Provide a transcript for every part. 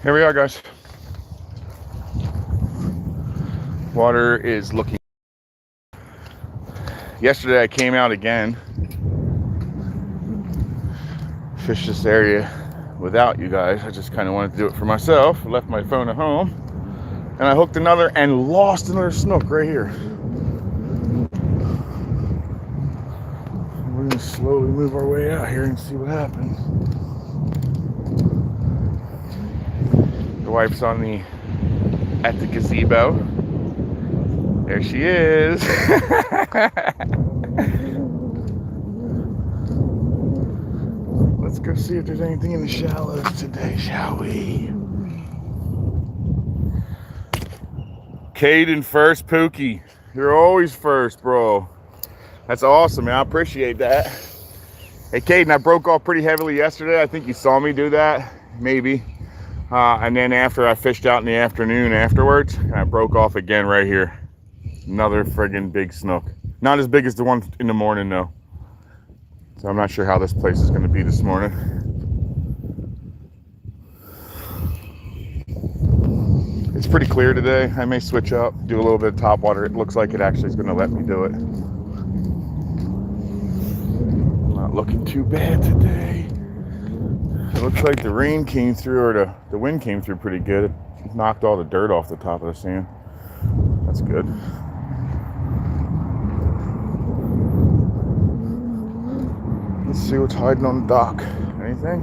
Here we are, guys. Water is looking. Yesterday I came out again, fished this area without you guys. I just kind of wanted to do it for myself. I left my phone at home, and I hooked another and lost another snook right here. We're gonna slowly move our way out here and see what happens. The wife's at the gazebo. There she is. Let's go see if there's anything in the shallows today, shall we? Caden first, Pookie. You're always first, bro. That's awesome, man. I appreciate that. Hey, Caden, I broke off pretty heavily yesterday. I think you saw me do that, maybe. And then after I fished out in the afternoon afterwards, and I broke off again right here. Another friggin' big snook. Not as big as the one in the morning, though. So I'm not sure how this place is going to be this morning. It's pretty clear today. I may switch up, do a little bit of top water. It looks like it actually is going to let me do it. Not looking too bad today. It looks like the rain came through, or the wind came through pretty good. It knocked all the dirt off the top of the sand. That's good. Let's see what's hiding on the dock. Anything?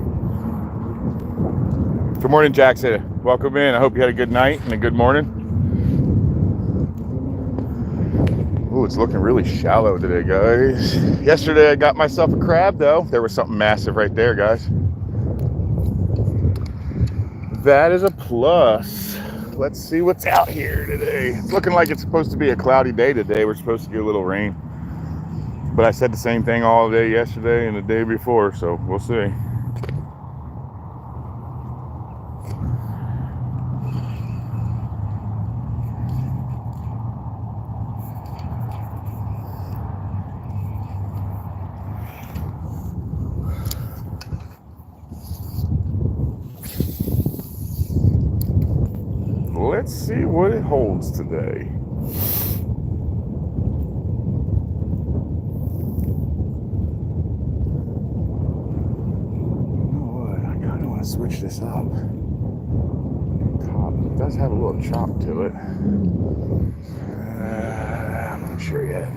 Good morning, Jackson. Welcome in. I hope you had a good night and a good morning. Ooh, it's looking really shallow today, guys. Yesterday I got myself a crab, though. There was something massive right there, guys. That is a plus. Let's see what's out here today. It's looking like it's supposed to be a cloudy day today. We're supposed to get a little rain. But I said the same thing all day yesterday and the day before, so we'll see. Let's see what it holds today. Switch this up. Top, it does have a little chop to it. I'm not sure yet.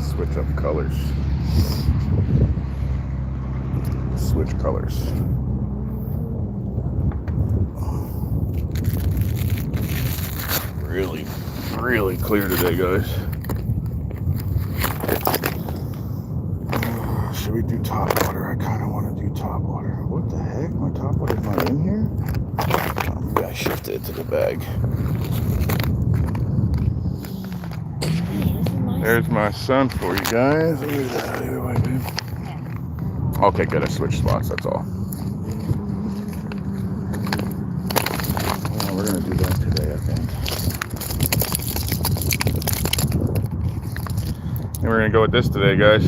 Switch up colors. Switch colors. Really clear today, guys. Should we do top water? I kind of want to do top water. What the heck? My top water's not in here? Oh, maybe I shifted it to the bag. There's my sun for you guys. Okay, good. I switched spots, that's all. Well, we're going to do that today, I think. And we're going to go with this today, guys,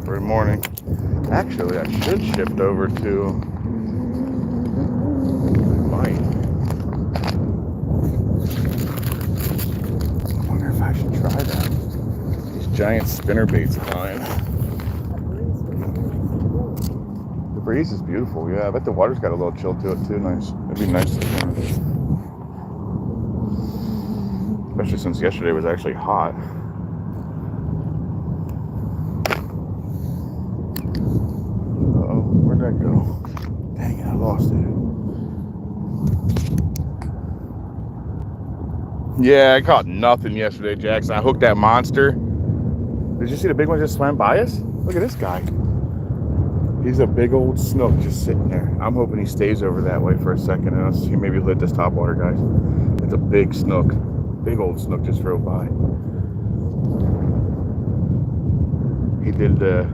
for the morning. Actually, I should shift over to mine. I wonder if I should try that. Giant spinner baits of mine. The breeze is beautiful. Yeah, I bet the water's got a little chill to it too. Nice. It'd be nice to swim. Especially since yesterday was actually hot. Uh-oh, where'd that go? Dang it, I lost it. Yeah, I caught nothing yesterday, Jackson. I hooked that monster. Did you see the big one just swam by us? Look at this guy. He's a big old snook just sitting there. I'm hoping he stays over that way for a second, and I'll see maybe he'll hit this top water, guys. It's a big snook. Big old snook just drove by. He did the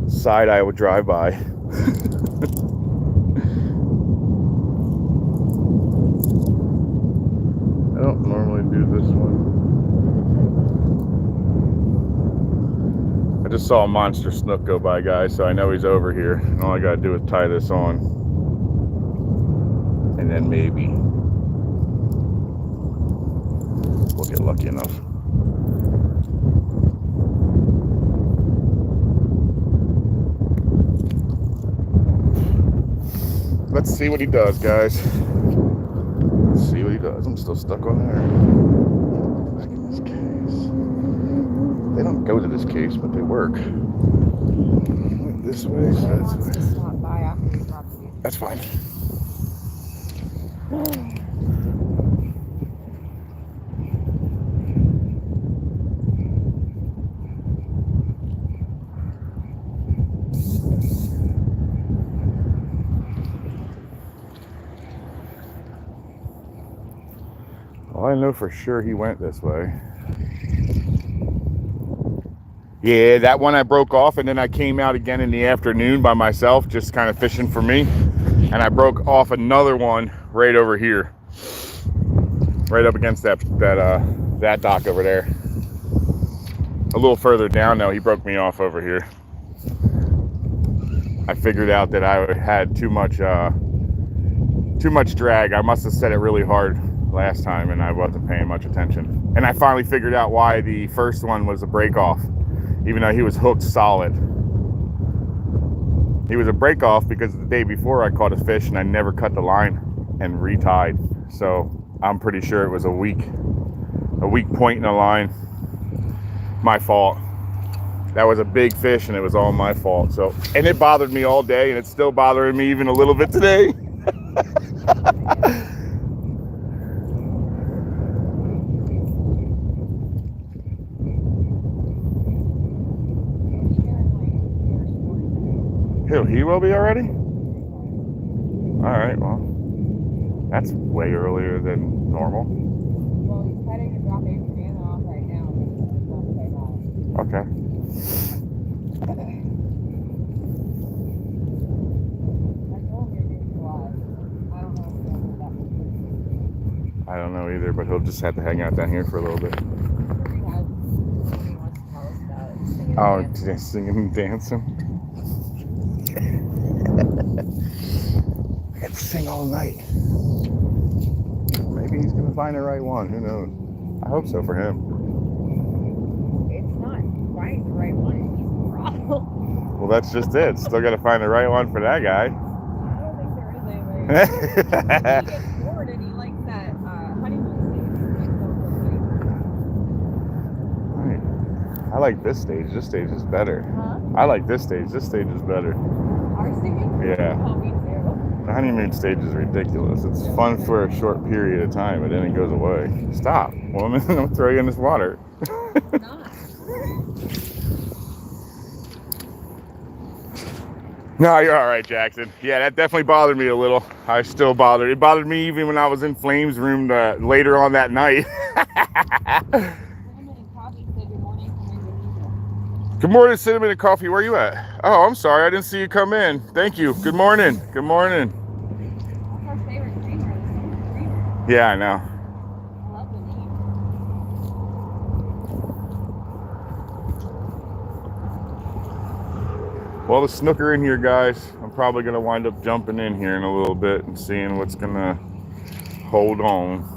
side I would drive by. I don't normally do this one. I just saw a monster snook go by, guys, so I know he's over here. And all I gotta do is tie this on. And then maybe we'll get lucky enough. Let's see what he does, guys. Let's see what he does. I'm still stuck on there. Back in this case. They don't go to this case, but they work. Went this way, so that's way. To stop by after you dropped it. That's fine. Well, I know for sure he went this way. Yeah, that one I broke off, and then I came out again in the afternoon by myself, just kind of fishing for me. And I broke off another one right over here, right up against that dock over there. A little further down, though, he broke me off over here. I figured out that I had too much drag. I must have set it really hard last time, and I wasn't paying much attention. And I finally figured out why the first one was a break off, even though he was hooked solid. He was a break off because the day before I caught a fish and I never cut the line and retied. So I'm pretty sure it was a weak point in the line. My fault. That was a big fish and it was all my fault. So, and it bothered me all day, and it's still bothering me even a little bit today. He will be already? Alright, well, that's way earlier than normal. Well, he's heading to drop Adriana off right now. Okay. I don't know either, but he'll just have to hang out down here for a little bit. Oh, singing and dancing. I got to sing all night. Maybe he's gonna find the right one. Who knows? I hope so for him. It's not right, the right one. He's the problem. Well, that's just it. Still got to find the right one for that guy. I don't think there is anybody. He gets bored and he likes that honeymoon stage. Right. I like this stage. This stage is better. Huh? I like this stage. This stage is better. Our singing? Yeah. Oh, me too. The honeymoon stage is ridiculous. It's fun for a short period of time, but then it goes away. Stop, woman. Don't throw you in this water. It's not. No, you're all right, Jackson. Yeah, that definitely bothered me a little. I still bothered. It bothered me even when I was in Flame's room later on that night. Good morning, Cinnamon and Coffee. Where are you at? Oh, I'm sorry. I didn't see you come in. Thank you. Good morning. Good morning. That's our favorite creamer. Yeah, I know. I love the name. Well, the snook are in here, guys. I'm probably going to wind up jumping in here in a little bit and seeing what's going to hold on.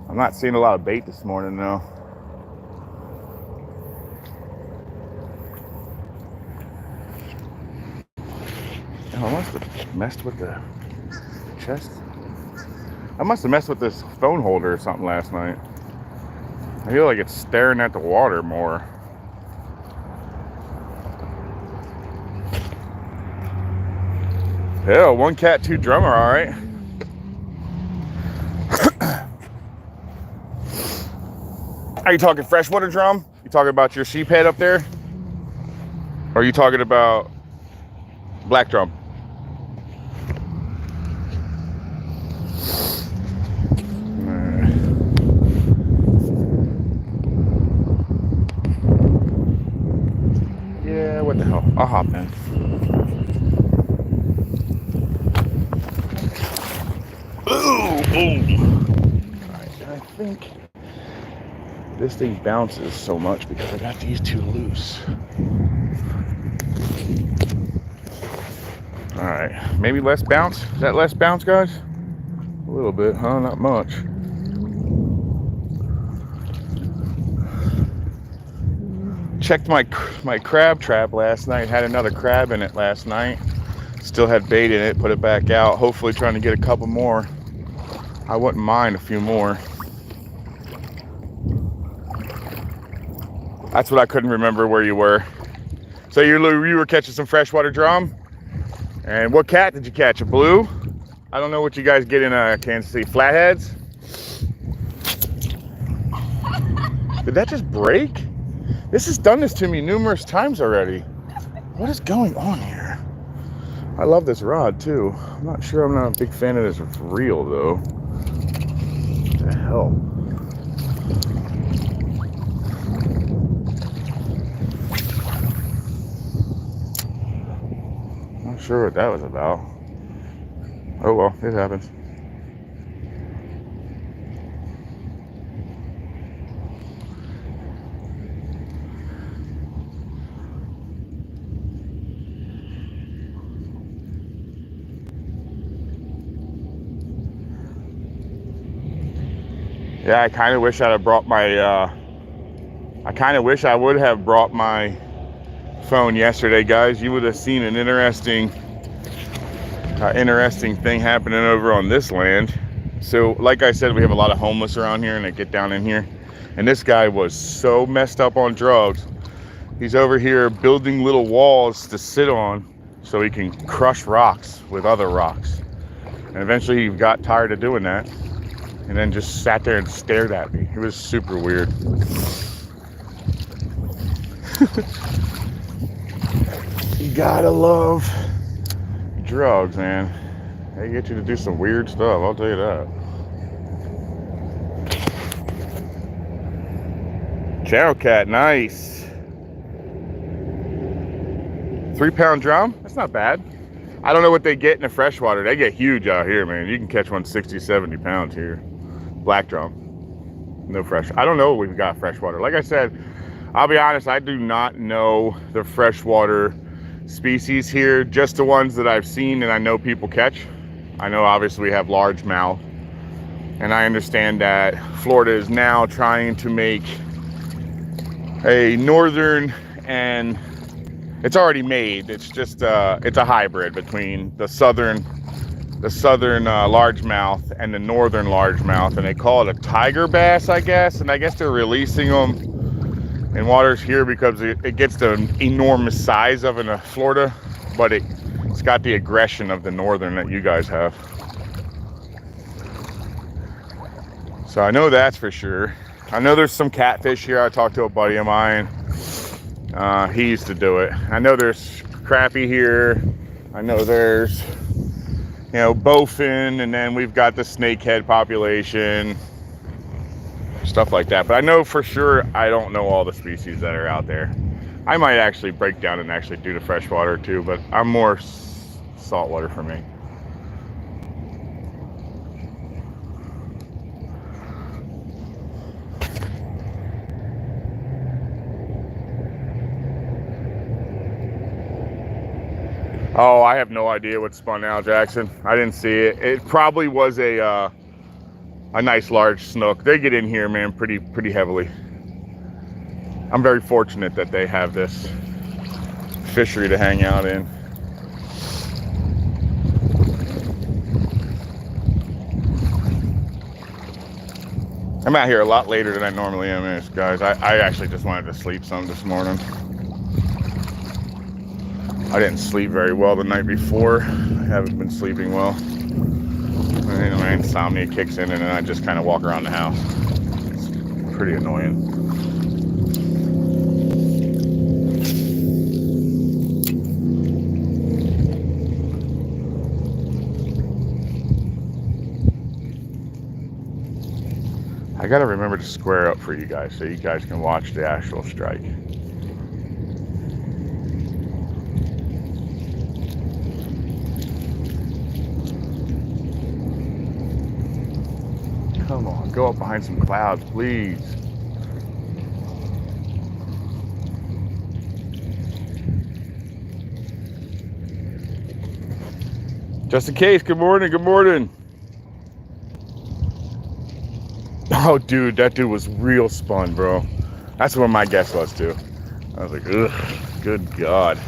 I'm not seeing a lot of bait this morning, though. Oh, I must have messed with the chest. I must have messed with this phone holder or something last night. I feel like it's staring at the water more. Yeah, one cat, two drummer, all right. Are you talking freshwater drum? You talking about your sheep head up there? Or are you talking about black drum? I'll hop in. Ooh, boom. Alright, I think this thing bounces so much because I got these two loose. Alright, maybe less bounce. Is that less bounce, guys? A little bit, huh? Not much. Checked my crab trap last night. Had another crab in it last night. Still had bait in it. Put it back out. Hopefully trying to get a couple more. I wouldn't mind a few more. That's what I couldn't remember where you were. So you were catching some freshwater drum? And what cat did you catch? A blue? I don't know what you guys get in Kansas City. Flatheads? Did that just break? This has done this to me numerous times already. What is going on here? I love this rod too. I'm not sure, I'm not a big fan of this reel though. What the hell? Not sure what that was about. Oh well, it happens. Yeah, I kind of wish I'd have brought my, I kind of wish I would have brought my phone yesterday, guys. You would have seen an interesting thing happening over on this land. So, like I said, we have a lot of homeless around here and they get down in here. And this guy was so messed up on drugs. He's over here building little walls to sit on so he can crush rocks with other rocks. And eventually he got tired of doing that. And then just sat there and stared at me. It was super weird. You gotta love drugs, man. They get you to do some weird stuff, I'll tell you that. Channel cat, nice. 3-pound drum? That's not bad. I don't know what they get in the freshwater. They get huge out here, man. You can catch one 60, 70 pounds here. Black drum, no fresh. I don't know what we've got freshwater. Like I said, I'll be honest, I do not know the freshwater species here, just the ones that I've seen and I know people catch. I know obviously we have largemouth, and I understand that Florida is now trying to make a northern, and it's already made. It's just it's a hybrid between the southern largemouth and the northern largemouth, and they call it a tiger bass, I guess. And I guess they're releasing them in waters here because it gets the enormous size of in Florida, but it's got the aggression of the northern that you guys have. So I know that's for sure. I know there's some catfish here. I talked to a buddy of mine. He used to do it. I know there's crappie here. I know there's, you know, bowfin, and then we've got the snakehead population, stuff like that. But I know for sure I don't know all the species that are out there. I might actually break down and actually do the freshwater too, but I'm more saltwater for me. Oh, I have no idea what spun out, Jackson. I didn't see it. It probably was a nice large snook. They get in here, man, pretty heavily. I'm very fortunate that they have this fishery to hang out in. I'm out here a lot later than I normally am, guys. I actually just wanted to sleep some this morning. I didn't sleep very well the night before. I haven't been sleeping well. And my insomnia kicks in, and then I just kind of walk around the house. It's pretty annoying. I gotta remember to square up for you guys so you guys can watch the actual strike. Come on, go up behind some clouds, please. Just in case, good morning, good morning. Oh, dude, that dude was real spun, bro. That's what my guess was, too. I was like, ugh, good God.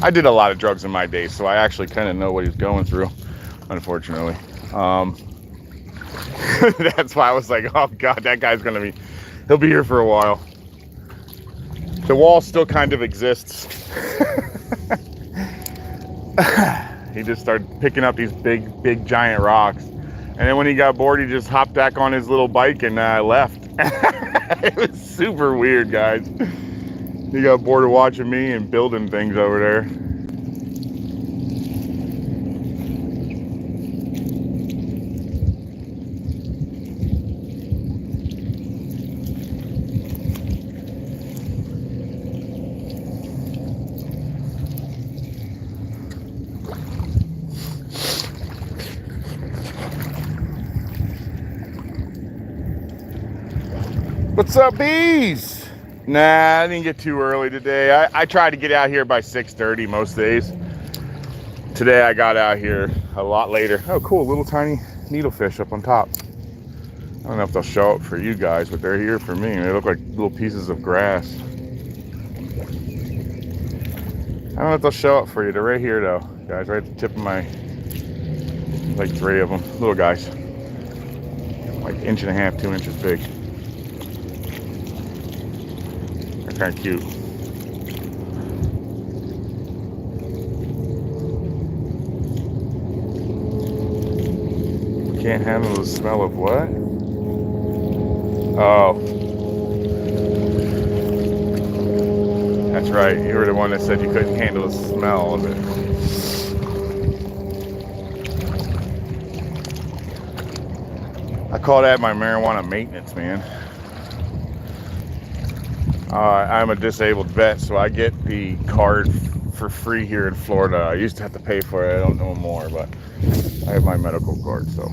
I did a lot of drugs in my day, so I actually kind of know what he's going through, unfortunately. That's why I was like, oh God, that guy's he'll be here for a while. The wall still kind of exists. He just started picking up these big giant rocks. And then when he got bored, he just hopped back on his little bike and left. It was super weird, guys. He got bored of watching me and building things over there. What's up, bees? Nah, I didn't get too early today. I try to get out here by 6:30 most days. Today I got out here a lot later. Oh, cool, little tiny needlefish up on top. I don't know if they'll show up for you guys, but they're here for me. They look like little pieces of grass. I don't know if they'll show up for you. They're right here, though, guys, right at the tip of my, like 3 of them, little guys. Like 1.5 to 2 inches big. They're kind of cute. Can't handle the smell of what? Oh. That's right. You were the one that said you couldn't handle the smell of it. I call that my marijuana maintenance, man. I'm a disabled vet, so I get the card for free here in Florida. I used to have to pay for it. I don't know more, but I have my medical card, so.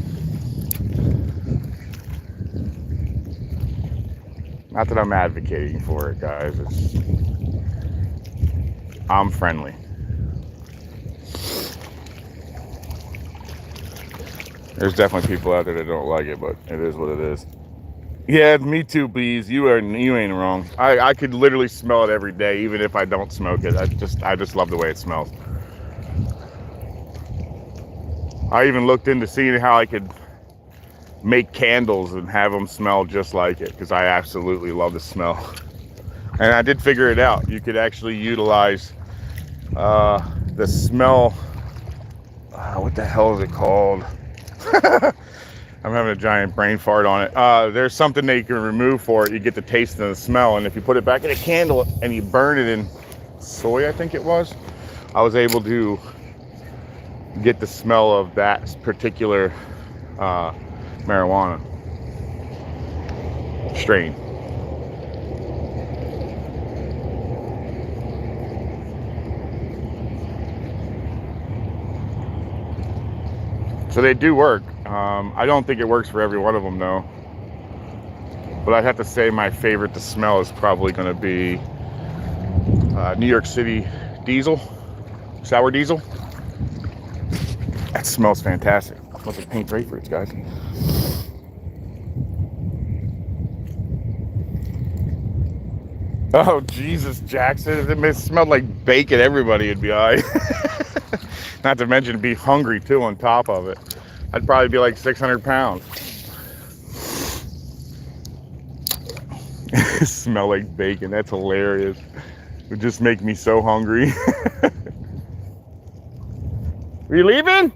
Not that I'm advocating for it, guys. I'm friendly. There's definitely people out there that don't like it, but it is what it is. Yeah, me too, bees. You ain't wrong. I could literally smell it every day, even if I don't smoke it. I just love the way it smells. I even looked into seeing how I could make candles and have them smell just like it, because I absolutely love the smell. And I did figure it out. You could actually utilize the smell. What the hell is it called? I'm having a giant brain fart on it. There's something that you can remove for it. You get the taste and the smell, and if you put it back in a candle and you burn it in soy, I think it was, I was able to get the smell of that particular marijuana strain. So they do work. I don't think it works for every one of them, though. But I'd have to say my favorite to smell is probably going to be New York City diesel, sour diesel. That smells fantastic. It smells like paint grapefruits, guys. Oh, Jesus, Jackson. If it smelled like bacon, everybody would be all right. Not to mention be hungry, too, on top of it. I'd probably be like 600 pounds. Smell like bacon. That's hilarious. It would just make me so hungry. Are you leaving?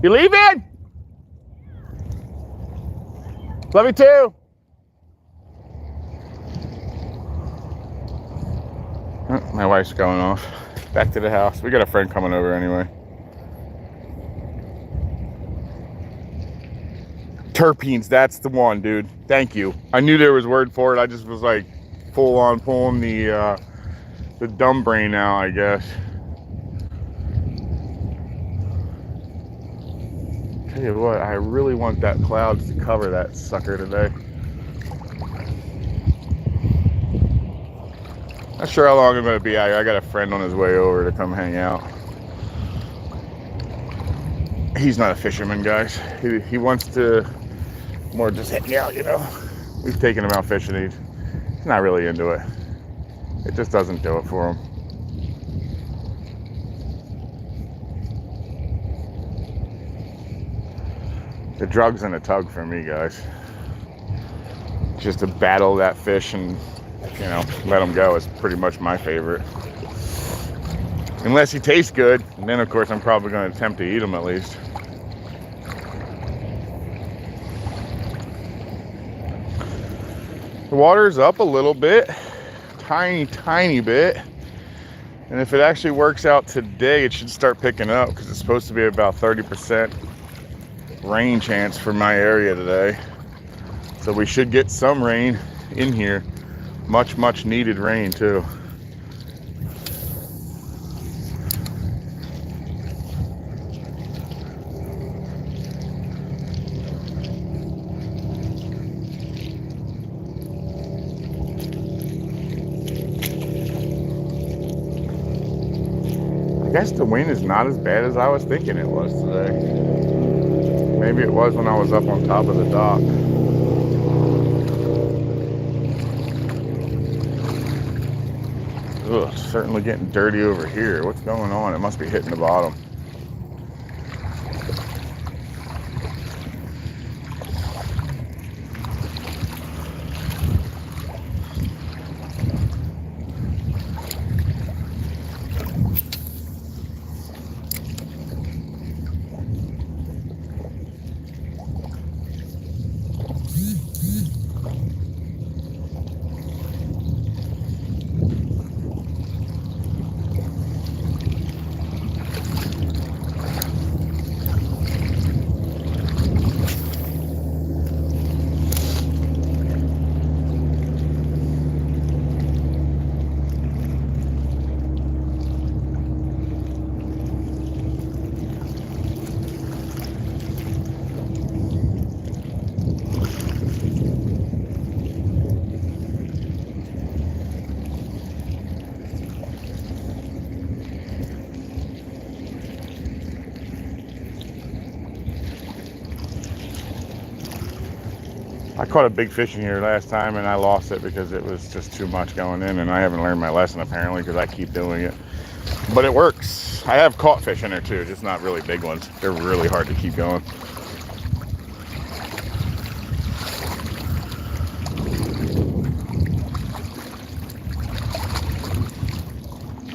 You leaving? Love you too. Oh, my wife's going off. Back to the house. We got a friend coming over anyway. Terpenes, that's the one, dude. Thank you. I knew there was a word for it. I just was like full on pulling the dumb brain out, I guess. Tell you what, I really want that clouds to cover that sucker today. Not sure how long I'm going to be out here. I got a friend on his way over to come hang out. He's not a fisherman, guys. He wants to more just hang out, you know. We've taken him out fishing. He's not really into it. It just doesn't do it for him. The drug's in a tug for me, guys. Just to battle that fish and, you know, let him go is pretty much my favorite. Unless he tastes good, and then of course I'm probably going to attempt to eat him at least. The water's up a little bit, tiny bit. And if it actually works out today, it should start picking up because it's supposed to be about 30% rain chance for my area today. So we should get some rain in here. Much needed rain too. I guess the wind is not as bad as I was thinking it was today. Maybe it was when I was up on top of the dock. Ugh, it's certainly getting dirty over here. What's going on? It must be hitting the bottom. I caught a big fish in here last time and I lost it because it was just too much going in, and I haven't learned my lesson apparently because I keep doing it. But it works. I have caught fish in there too, just not really big ones. They're really hard to keep going.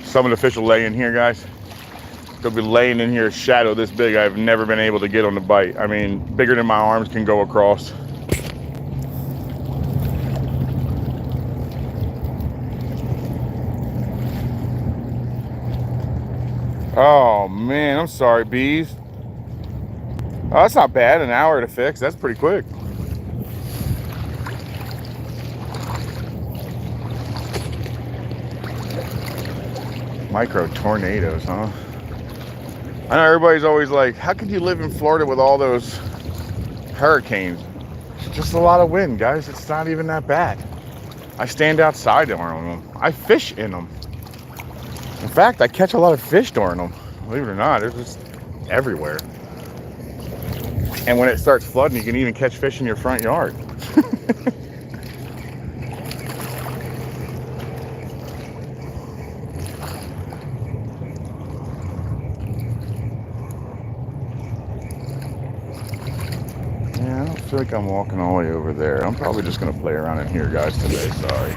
Some of the fish will lay in here, guys. They'll be laying in here a shadow this big. I've never been able to get on the bite. I mean, bigger than my arms can go across. Oh man, I'm sorry, bees. Oh, that's not bad. An hour to fix. That's pretty quick. Micro tornadoes, huh? I know everybody's always like, how could you live in Florida with all those hurricanes? It's just a lot of wind, guys. It's not even that bad. I stand outside during them. I fish in them. In fact, I catch a lot of fish during them. Believe it or not, they're just everywhere. And when it starts flooding, you can even catch fish in your front yard. Yeah, I don't feel like I'm walking all the way over there. I'm probably just going to play around in here, guys, today. Sorry.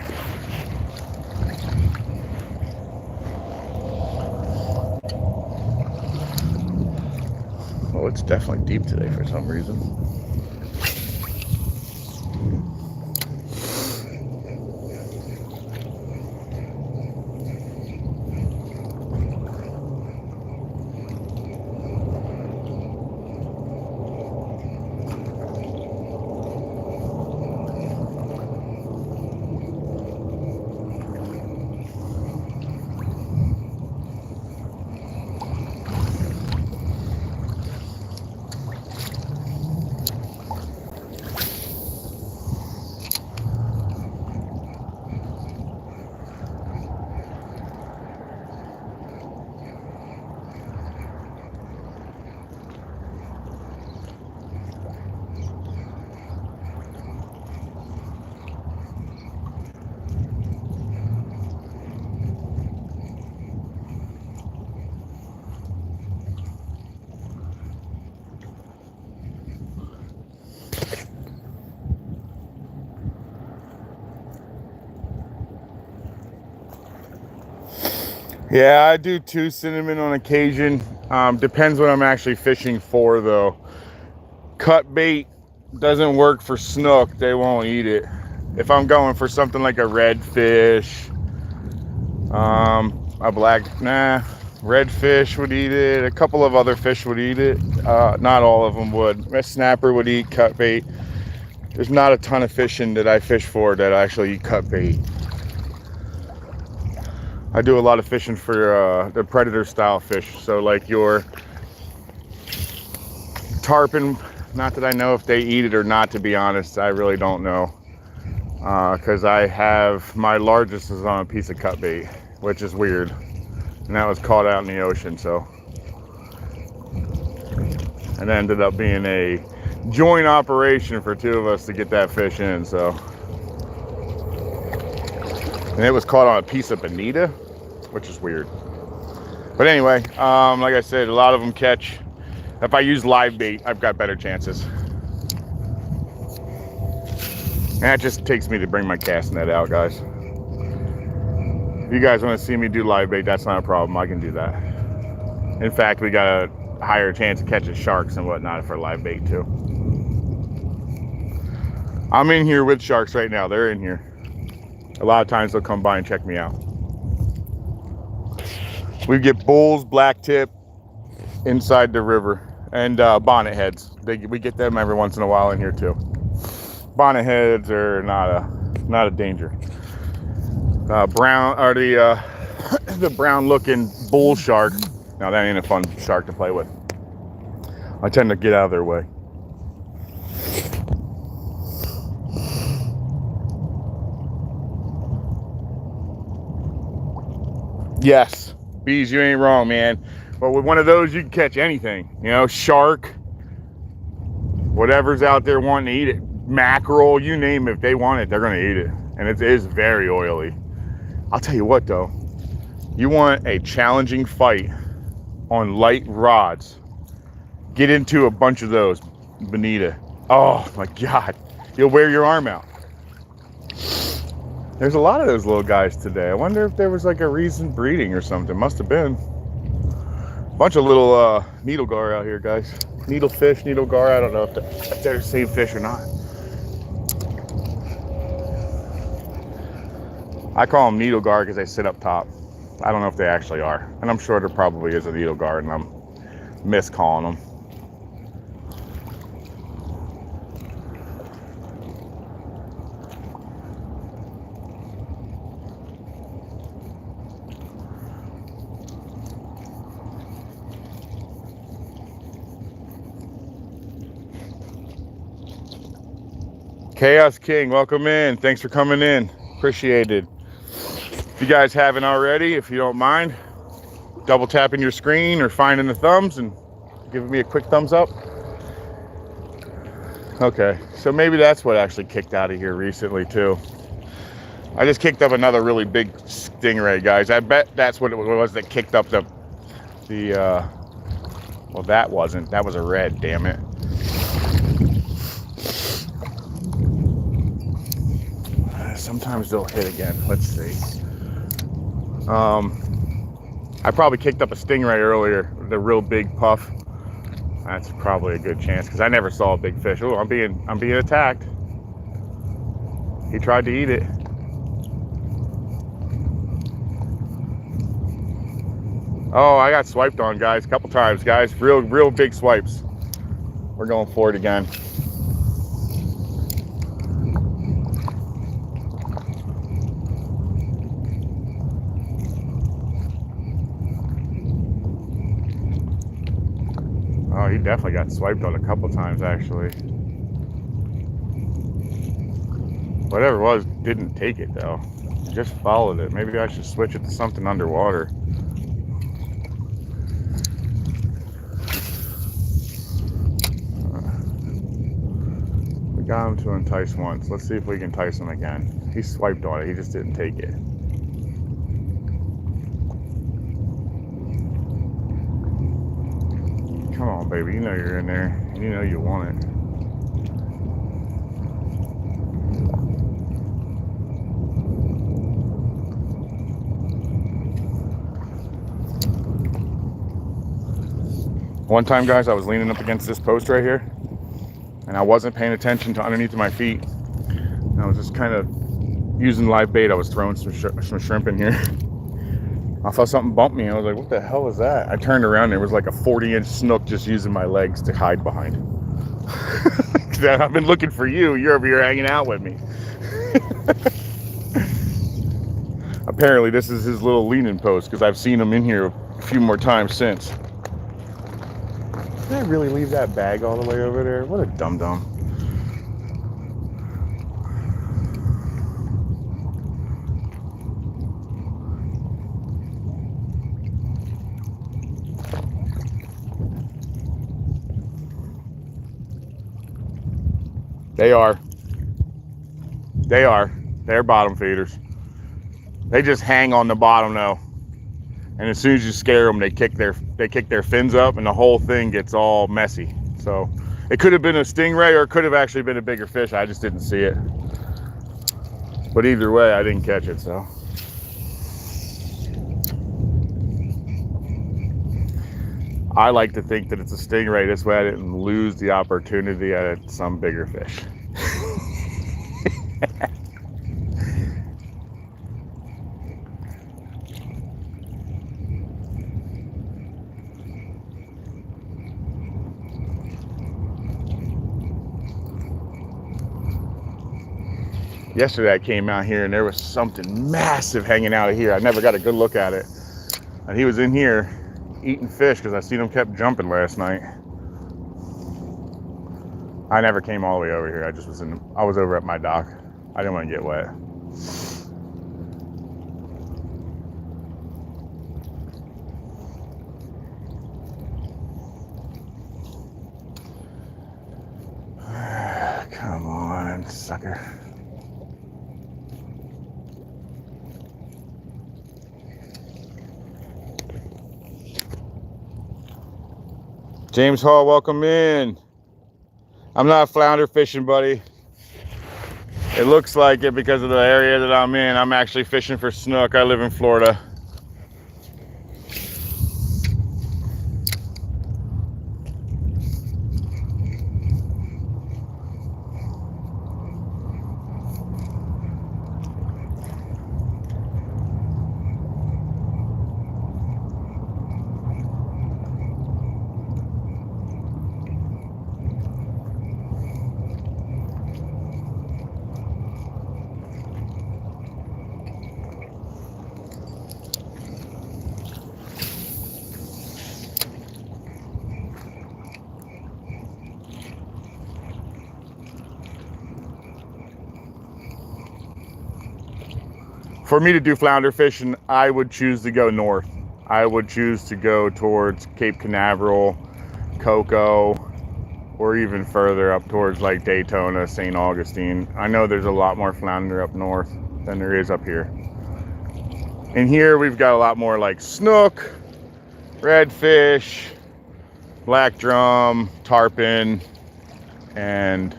Oh, it's definitely deep today for some reason. Yeah, I do 2 cinnamon on occasion. Depends what I'm actually fishing for, though. Cut bait doesn't work for snook. They won't eat it. If I'm going for something like a redfish, a redfish would eat it. A couple of other fish would eat it. Not all of them would. A snapper would eat cut bait. There's not a ton of fishing that I fish for that actually eat cut bait. I do a lot of fishing for the predator style fish. So like your tarpon, not that I know if they eat it or not, to be honest. I really don't know. Because I have, my largest is on a piece of cut bait, which is weird. And that was caught out in the ocean, so. And it ended up being a joint operation for 2 of us to get that fish in, so. And it was caught on a piece of bonita, which is weird. But anyway, like I said, a lot of them catch. If I use live bait, I've got better chances. And that just takes me to bring my cast net out, guys. If you guys want to see me do live bait, that's not a problem. I can do that. In fact, we got a higher chance of catching sharks and whatnot for live bait too. I'm in here with sharks right now. They're in here. A lot of times they'll come by and check me out. We get bulls, blacktip inside the river, and bonnet heads. We get them every once in a while in here too. Bonnet heads are not a danger. Brown, or the brown looking bull shark. Now that ain't a fun shark to play with. I tend to get out of their way. Yes, bees, you ain't wrong, man. But with one of those, you can catch anything. You know, shark, whatever's out there wanting to eat it. Mackerel, you name it. If they want it, they're gonna eat it. And it is very oily. I'll tell you what though, you want a challenging fight on light rods, get into a bunch of those bonita. Oh my God, you'll wear your arm out. There's a lot of those little guys today. I wonder if there was like a recent breeding or something. Must have been. Bunch of little needle gar out here, guys. Needlefish, needle gar. I don't know if they're the same fish or not. I call them needle gar because they sit up top. I don't know if they actually are. And I'm sure there probably is a needle gar and I'm miscalling them. Chaos King, welcome in. Thanks for coming in. Appreciated. If you guys haven't already, if you don't mind, double tapping your screen or finding the thumbs and giving me a quick thumbs up. Okay, so maybe that's what actually kicked out of here recently too. I just kicked up another really big stingray, guys. I bet that's what it was that kicked up the well, that wasn't. That was a red, damn it. Sometimes they'll hit again. Let's see. I probably kicked up a stingray earlier, the real big puff. That's probably a good chance because I never saw a big fish. Oh, I'm being attacked. He tried to eat it. Oh, I got swiped on, guys, a couple times, guys. Real big swipes. We're going for it again. Oh, he definitely got swiped on a couple times, actually. Whatever it was, didn't take it, though. Just followed it. Maybe I should switch it to something underwater. We got him to entice once. Let's see if we can entice him again. He swiped on it. He just didn't take it. Come on, baby. You know you're in there. You know you want it. One time, guys, I was leaning up against this post right here, and I wasn't paying attention to underneath of my feet. And I was just kind of using live bait. I was throwing some shrimp in here. I thought something bumped me, and I was like, what the hell was that? I turned around, and there was like a 40-inch snook just using my legs to hide behind. I've been looking for you. You're over here hanging out with me. Apparently, this is his little leaning post, because I've seen him in here a few more times since. Did I really leave that bag all the way over there? What a dum-dum. They are. They're bottom feeders. They just hang on the bottom though. And as soon as you scare them, they kick their fins up, and the whole thing gets all messy. So it could have been a stingray, or it could have actually been a bigger fish. I just didn't see it. But either way, I didn't catch it, so. I like to think that it's a stingray. This way I didn't lose the opportunity at some bigger fish. Yesterday I came out here and there was something massive hanging out of here. I never got a good look at it. And he was in here eating fish because I seen him kept jumping last night. I never came all the way over here. I was over at my dock. I didn't want to get wet. Come on, sucker. James Hall, welcome in. I'm not flounder fishing, buddy. It looks like it because of the area that I'm in. I'm actually fishing for snook. I live in Florida. For me to do flounder fishing, I would choose to go north. I would choose to go towards Cape Canaveral, Cocoa, or even further up towards like Daytona, St. Augustine. I know there's a lot more flounder up north than there is up here. In here, we've got a lot more like snook, redfish, black drum, tarpon, and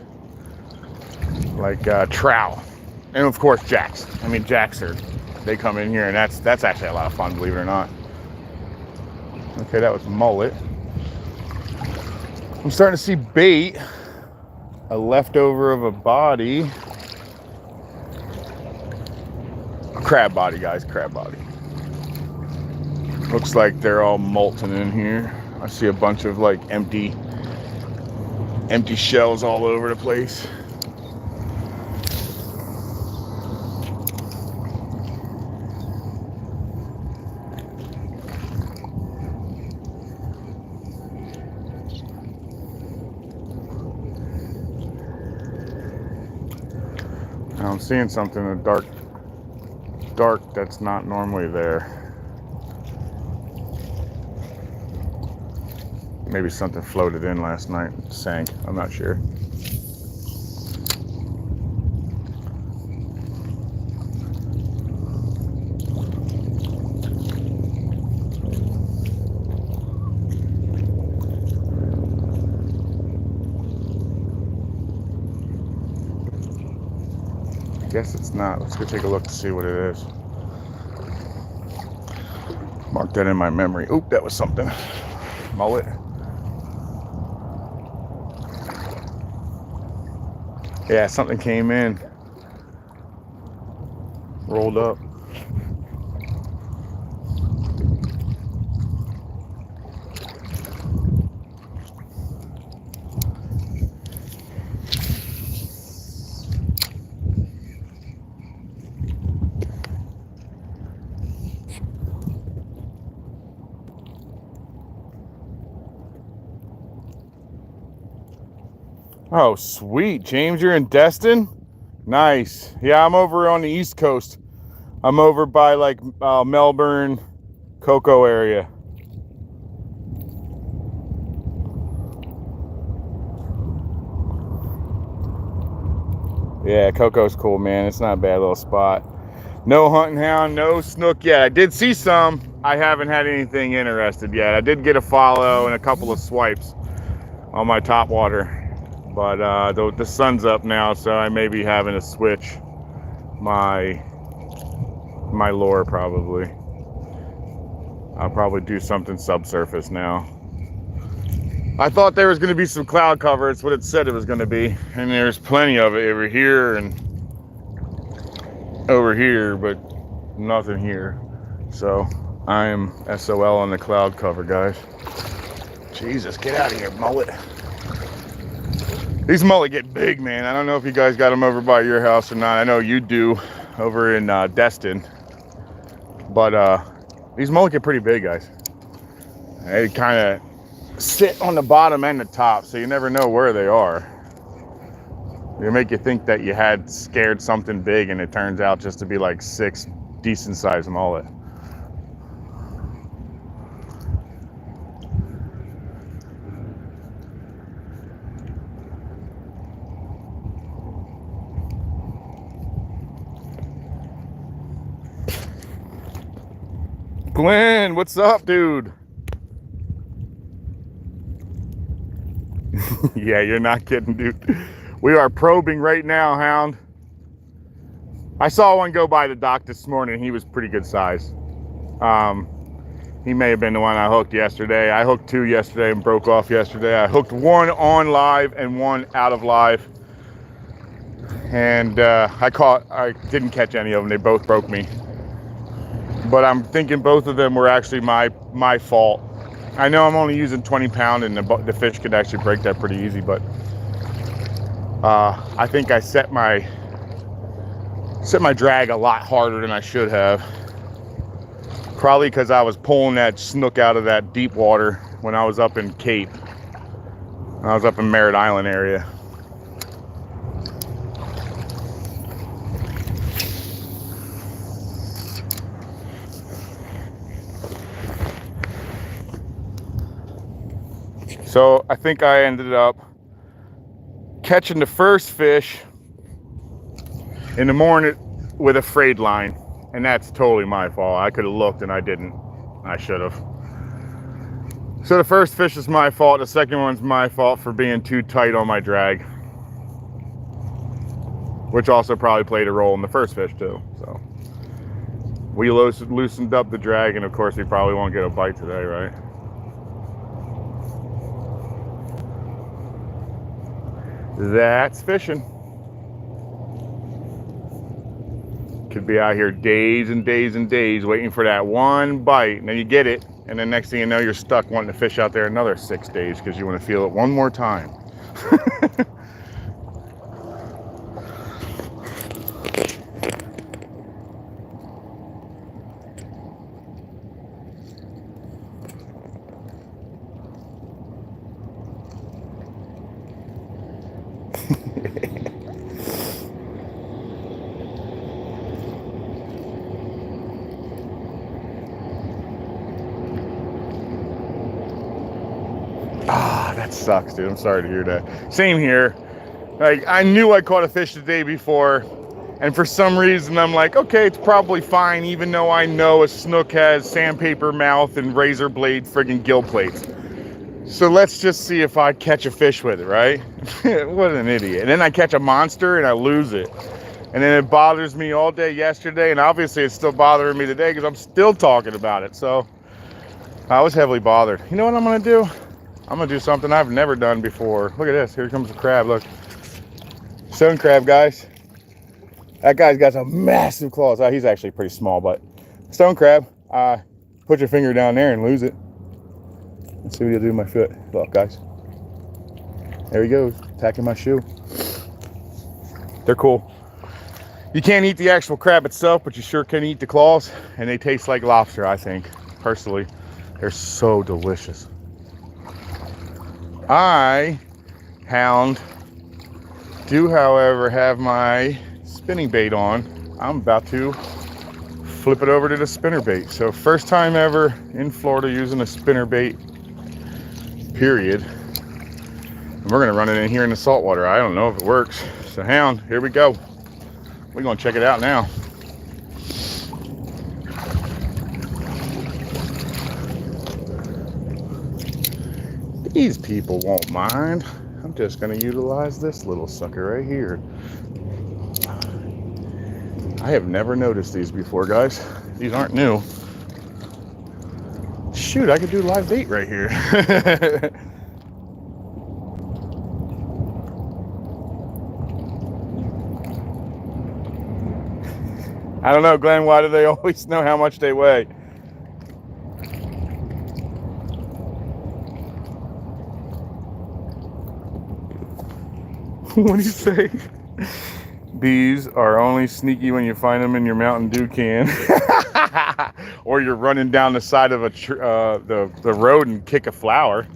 like trout. And of course, jacks. I mean, jacks they come in here, and that's actually a lot of fun, believe it or not. Okay, that was mullet. I'm starting to see bait. A leftover of a body. Crab body, guys, crab body. Looks like they're all molten in here. I see a bunch of like empty shells all over the place. I'm seeing something in the dark that's not normally there. Maybe something floated in last night and sank. I'm not sure. Guess it's not. Let's go take a look to see what it is. Mark that in my memory. Oop, that was something. Mullet. Yeah, something came in. Rolled up. Oh, sweet. James, you're in Destin? Nice. Yeah, I'm over on the East Coast. I'm over by like Melbourne, Cocoa area. Yeah, Cocoa's cool, man. It's not a bad little spot. No hunting hound, no snook yet. I did see some. I haven't had anything interested yet. I did get a follow and a couple of swipes on my top water. But the sun's up now, so I may be having to switch my lure probably. I'll probably do something subsurface now. I thought there was going to be some cloud cover. It's what it said it was going to be. And there's plenty of it over here and over here, but nothing here. So I am SOL on the cloud cover, guys. Jesus, get out of here, mullet. These mullet get big, man. I don't know if you guys got them over by your house or not. I know you do over in Destin. But these mullet get pretty big, guys. They kind of sit on the bottom and the top, so you never know where they are. They make you think that you had scared something big, and it turns out just to be like 6 decent-sized mullet. Glenn, what's up, dude? Yeah, you're not kidding, dude. We are probing right now, hound. I saw one go by the dock this morning. He was pretty good size. He may have been the one I hooked yesterday. I hooked 2 yesterday and broke off yesterday. I hooked 1 on live and 1 out of live. And I didn't catch any of them. They both broke me. But I'm thinking both of them were actually my fault. I know I'm only using 20 pound and the fish could actually break that pretty easy, but I think I set my drag a lot harder than I should have. Probably because I was pulling that snook out of that deep water when I was up in Cape. I was up in Merritt Island area. So I think I ended up catching the first fish in the morning with a frayed line, and that's totally my fault. I could have looked and I didn't. I should have. So the first fish is my fault. The second one's my fault for being too tight on my drag, which also probably played a role in the first fish too. So we loosened up the drag, and of course we probably won't get a bite today, right? That's fishing. Could be out here days and days and days waiting for that one bite, and then you get it, and then next thing you know, you're stuck wanting to fish out there another 6 days because you want to feel it one more time. That sucks, dude. I'm sorry to hear that. Same here. Like, I knew I caught a fish the day before, and for some reason I'm like, okay, it's probably fine, even though I know a snook has sandpaper mouth and razor blade friggin' gill plates. So let's just see if I catch a fish with it, right? What an idiot. And then I catch a monster and I lose it. And then it bothers me all day yesterday, and obviously it's still bothering me today because I'm still talking about it. So I was heavily bothered. You know what I'm gonna do? I'm gonna do something I've never done before. Look at this, here comes the crab, look. Stone crab, guys. That guy's got some massive claws. He's actually pretty small, but stone crab. Put your finger down there and lose it. Let's see what he'll do to my foot. Look, guys. There he goes, attacking my shoe. They're cool. You can't eat the actual crab itself, but you sure can eat the claws, and they taste like lobster, I think. Personally, they're so delicious. I, Hound, do, however, have my spinning bait on. I'm about to flip it over to the spinner bait. So first time ever in Florida using a spinner bait, period. And we're gonna run it in here in the saltwater. I don't know if it works. So Hound, here we go. We're gonna check it out now. These people won't mind. I'm just gonna utilize this little sucker right here. I have never noticed these before, guys. These aren't new. Shoot, I could do live bait right here. I don't know, Glenn, why do they always know how much they weigh? What do you say? Bees are only sneaky when you find them in your Mountain Dew can. Or you're running down the side of the road and kick a flower.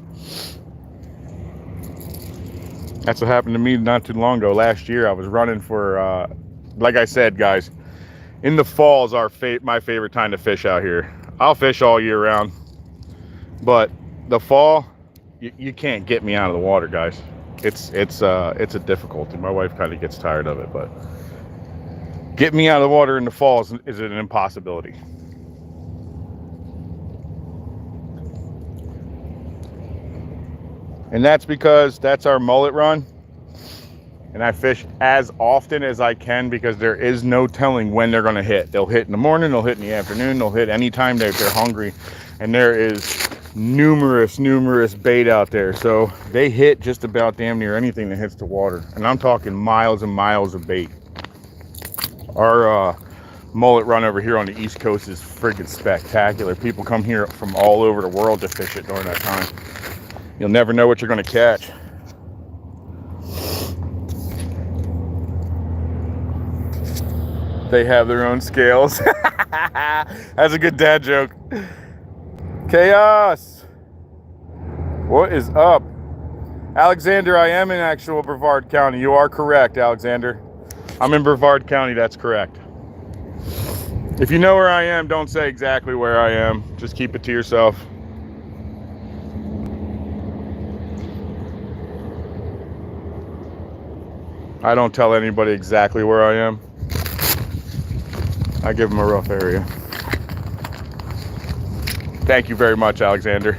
That's what happened to me not too long ago. Last year I was running for, like I said, guys, in the fall is my favorite time to fish out here. I'll fish all year round, but the fall, you can't get me out of the water, guys. It's a difficulty. My wife kind of gets tired of it, but get me out of the water in the fall is an impossibility. And that's because that's our mullet run. And I fish as often as I can because there is no telling when they're gonna hit. They'll hit in the morning, they'll hit in the afternoon, they'll hit anytime they're hungry. And there is numerous bait out there. So they hit just about damn near anything that hits the water. And I'm talking miles and miles of bait. Our mullet run over here on the East Coast is friggin' spectacular. People come here from all over the world to fish it during that time. You'll never know what you're gonna catch. They have their own scales. That's a good dad joke. Chaos. What is up? Alexander, I am in actual Brevard County. You are correct, Alexander. I'm in Brevard County, that's correct. If you know where I am, don't say exactly where I am. Just keep it to yourself. I don't tell anybody exactly where I am. I give them a rough area. Thank you very much, Alexander.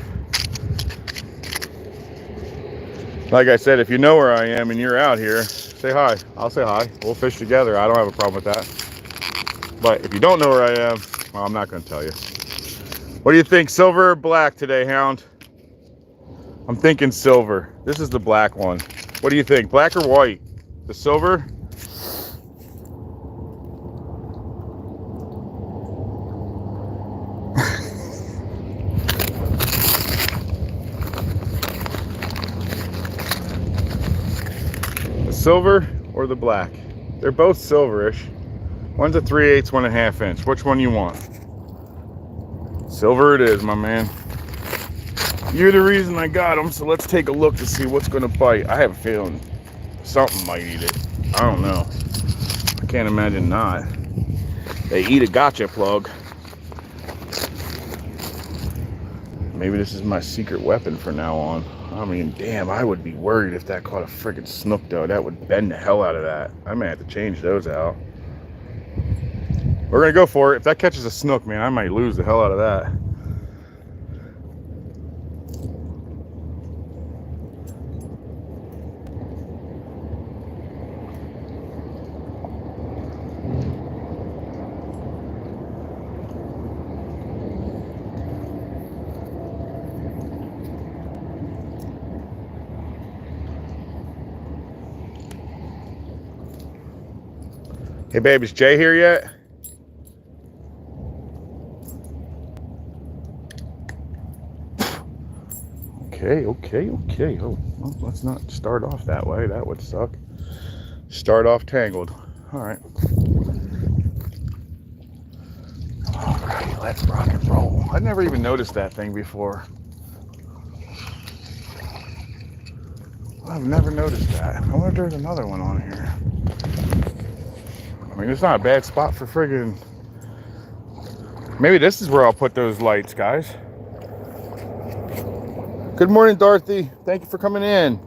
Like I said, if you know where I am and you're out here, say hi. I'll say hi. We'll fish together. I don't have a problem with that. But if you don't know where I am, well, I'm not going to tell you. What do you think, silver or black today, Hound? I'm thinking silver. This is the black one. What do you think, black or white? The silver? Silver or the black? They're both silverish. One's a 3/8, 1.5 inch. Which one you want? Silver it is, my man. You're the reason I got them, so let's take a look to see what's gonna bite. I have a feeling something might eat it. I don't know. I can't imagine not. They eat a gotcha plug. Maybe this is my secret weapon from now on. I mean, damn, I would be worried if that caught a freaking snook, though. That would bend the hell out of that. I may have to change those out. We're gonna go for it. If that catches a snook, man, I might lose the hell out of that. Hey, babe, is Jay here yet? Okay. Oh, well, let's not start off that way. That would suck. Start off tangled. All right. All right, let's rock and roll. I've never even noticed that thing before. I've never noticed that. I wonder if there's another one on here. I mean, it's not a bad spot for friggin'. Maybe this is where I'll put those lights, guys. Good morning, Dorothy. Thank you for coming in.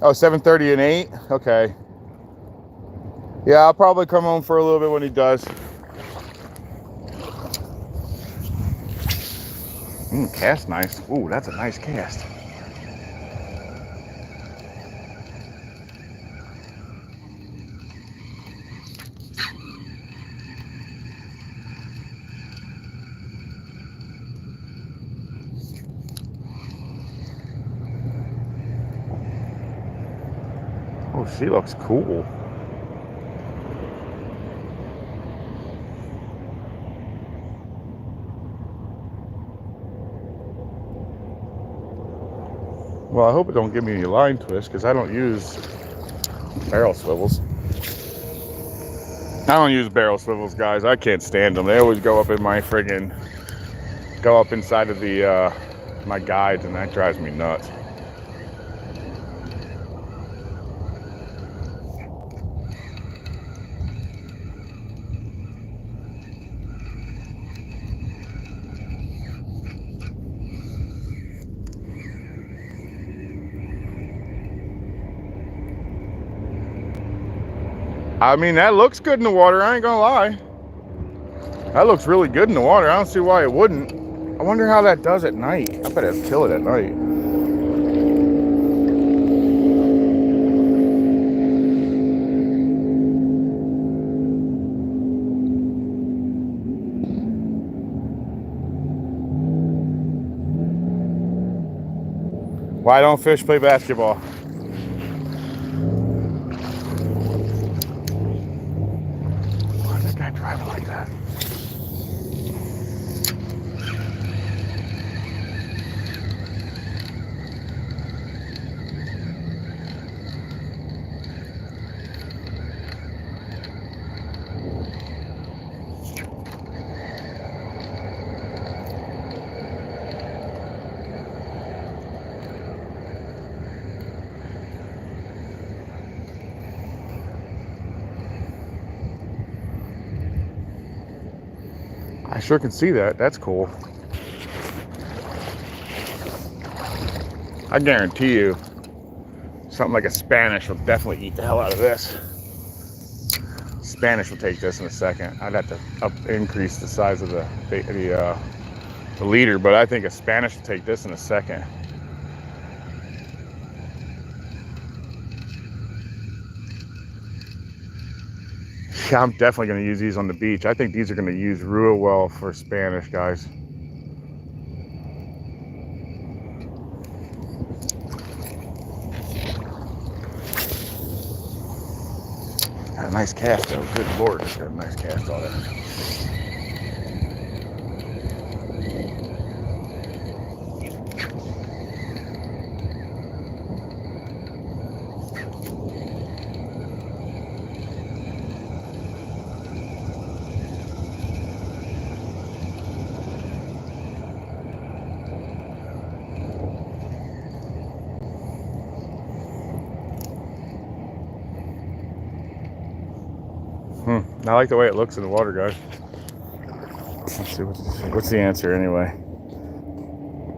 Oh, 7:30 and 8? Okay. Yeah, I'll probably come home for a little bit when he does. Cast nice. Ooh, that's a nice cast. Oh, she looks cool. Well, I hope it don't give me any line twist because I don't use barrel swivels. I don't use barrel swivels, guys. I can't stand them. They always go up in my friggin', go up inside of the my guides, and that drives me nuts. I mean, that looks good in the water, I ain't gonna lie. That looks really good in the water. I don't see why it wouldn't. I wonder how that does at night. I bet it'd kill it at night. Why don't fish play basketball? Why is that guy driving like that? I sure can see that. That's cool. I guarantee you, something like a Spanish will definitely eat the hell out of this. Spanish will take this in a second. I'd have to increase the size of the leader, but I think a Spanish will take this in a second. Yeah, I'm definitely going to use these on the beach. I think these are going to use real well for Spanish, guys. Got a nice cast, though. Good Lord, it's got a nice cast on it. I like the way it looks in the water, guys. Let's see what's the answer anyway.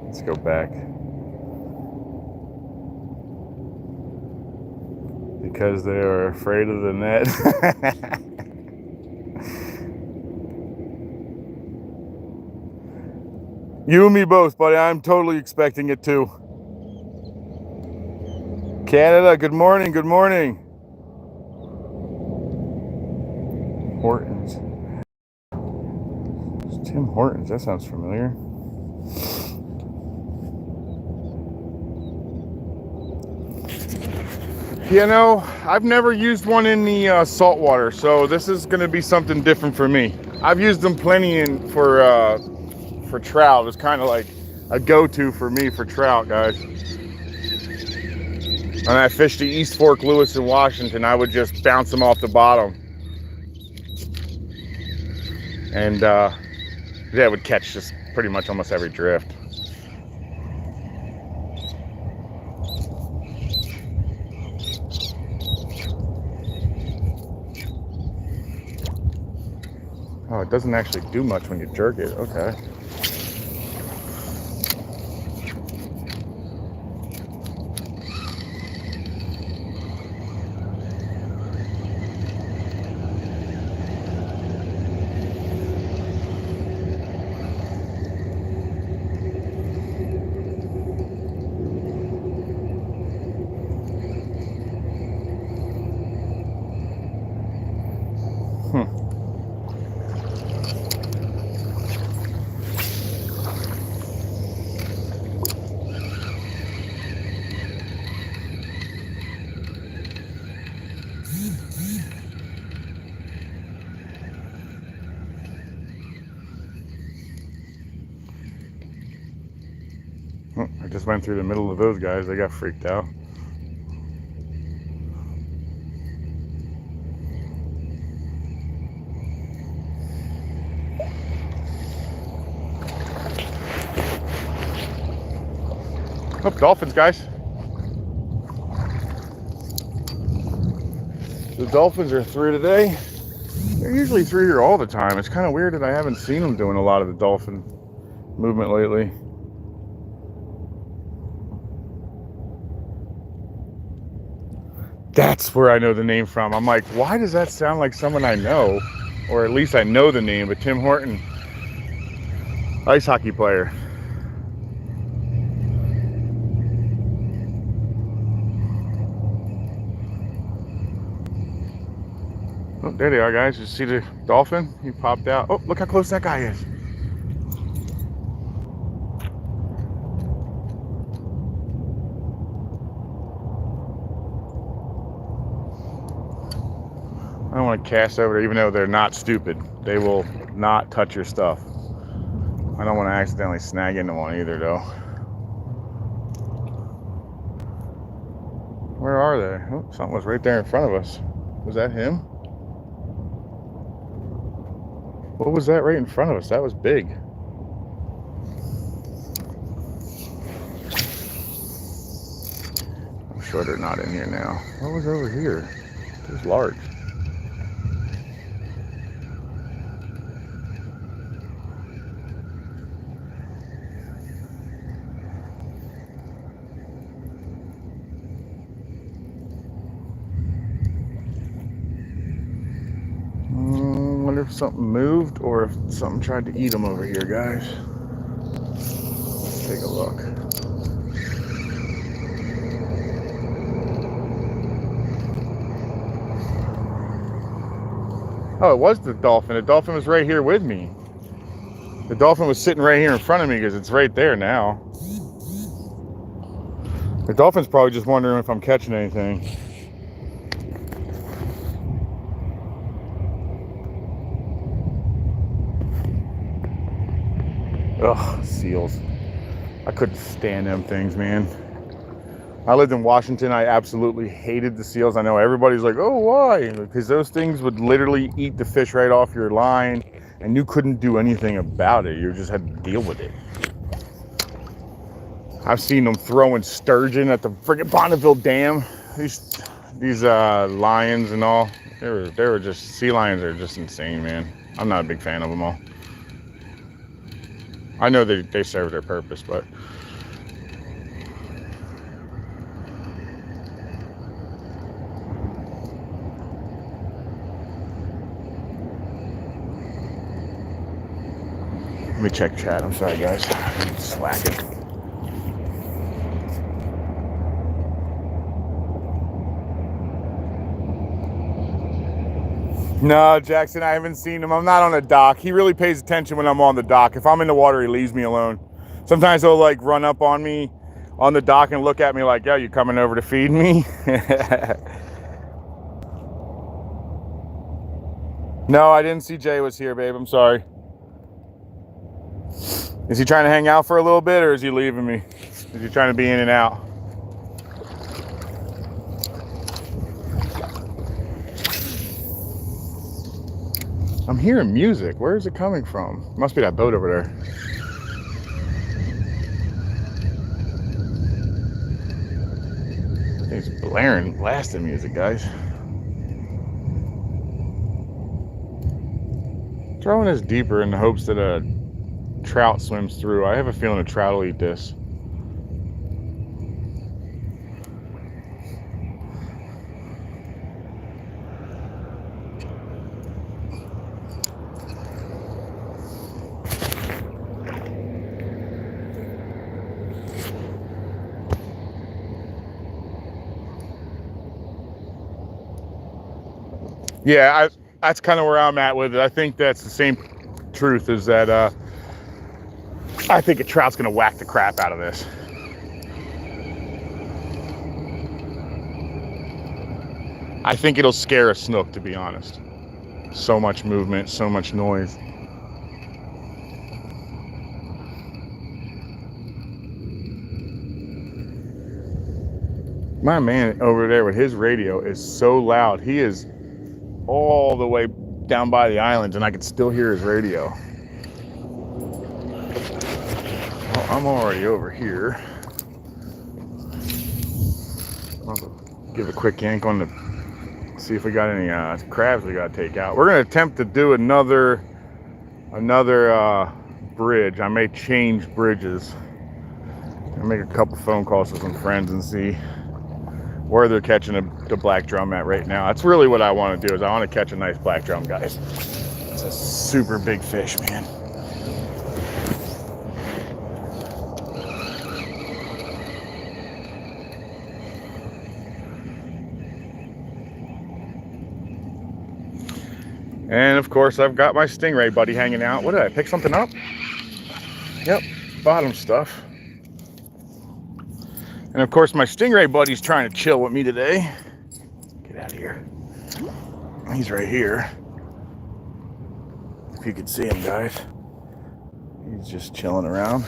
Let's go back. Because they are afraid of the net. You and me both, buddy. I'm totally expecting it too. Canada, good morning, good morning. Hortons. It's Tim Hortons, that sounds familiar. You know, I've never used one in the salt water, so this is going to be something different for me. I've used them plenty for trout. It's kind of like a go-to for me for trout, guys. When I fished the East Fork, Lewis, and Washington, I would just bounce them off the bottom, and yeah, it would catch just pretty much almost every drift. Oh, it doesn't actually do much when you jerk it. Okay. I just went through the middle of those guys. They got freaked out. Oh, dolphins, guys. The dolphins are through today. They're usually through here all the time. It's kind of weird that I haven't seen them doing a lot of the dolphin movement lately. That's where I know the name from. I'm like, why does that sound like someone I know? Or at least I know the name, but Tim Horton, ice hockey player. Oh, there they are, guys. You see the dolphin? He popped out. Oh, look how close that guy is. I don't want to cast over there, even though they're not stupid. They will not touch your stuff. I don't want to accidentally snag into one either, though. Where are they? Oh, something was right there in front of us. Was that him? What was that right in front of us? That was big. I'm sure they're not in here now. What was over here? It was large. I wonder if something moved or if something tried to eat them over here, guys. Let's take a look. Oh, it was the dolphin. The dolphin was right here with me. The dolphin was sitting right here in front of me because it's right there now. The dolphin's probably just wondering if I'm catching anything. Ugh, seals. I couldn't stand them things, man. I lived in Washington. I absolutely hated the seals. I know everybody's like, oh, why? Because those things would literally eat the fish right off your line, and you couldn't do anything about it. You just had to deal with it. I've seen them throwing sturgeon at the friggin' Bonneville Dam. These lions and all. They were just, sea lions are just insane, man. I'm not a big fan of them all. I know they serve their purpose, but let me check chat. I'm sorry, guys. I'm slacking. No, Jackson, I haven't seen him. I'm not on the dock. He really pays attention when I'm on the dock. If I'm in the water, he leaves me alone. Sometimes he'll like run up on me on the dock and look at me like, yo, you coming over to feed me? No, I didn't see Jay was here, babe. I'm sorry. Is he trying to hang out for a little bit, or is he leaving me? Is he trying to be in and out? I'm hearing music. Where is it coming from? Must be that boat over there. He's blaring, blasting music, guys. Throwing this deeper in the hopes that a trout swims through. I have a feeling a trout will eat this. Yeah, that's kind of where I'm at with it. I think that's the same truth, is that I think a trout's gonna whack the crap out of this. I think it'll scare a snook, to be honest. So much movement, so much noise. My man over there with his radio is so loud. He is all the way down by the islands and I can still hear his radio. Well, I'm already over here. I'll give a quick yank on the, see if we got any crabs we got to take out. We're going to attempt to do another bridge. I may change bridges. I'll make a couple phone calls to some friends and see where they're catching the black drum at right now. That's really what I want to do, is I want to catch a nice black drum, guys. It's a super big fish, man. And of course, I've got my stingray buddy hanging out. What did I pick something up? Yep, bottom stuff. And of course, my stingray buddy's trying to chill with me today. Get out of here. He's right here. If you could see him, guys. He's just chilling around.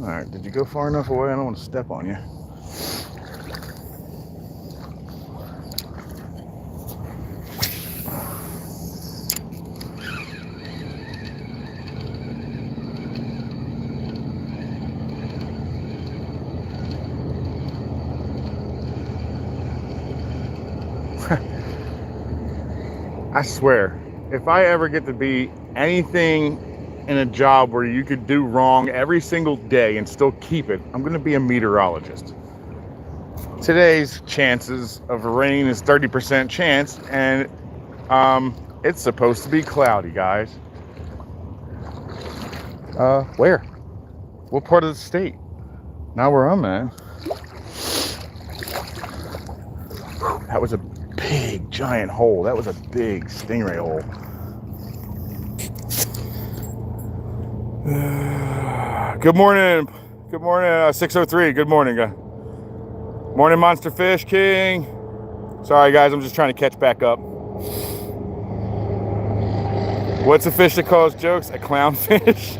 All right, did you go far enough away? I don't want to step on you. I swear, if I ever get to be anything in a job where you could do wrong every single day and still keep it, I'm going to be a meteorologist. Today's chances of rain is 30% chance, and it's supposed to be cloudy, guys. Where? What part of the state? Not where I'm at. That was a big, giant hole. That was a big stingray hole. Good morning. Good morning, 603. Good morning, guy. Morning, Monster Fish King. Sorry, guys. I'm just trying to catch back up. What's a fish that calls jokes? A clownfish?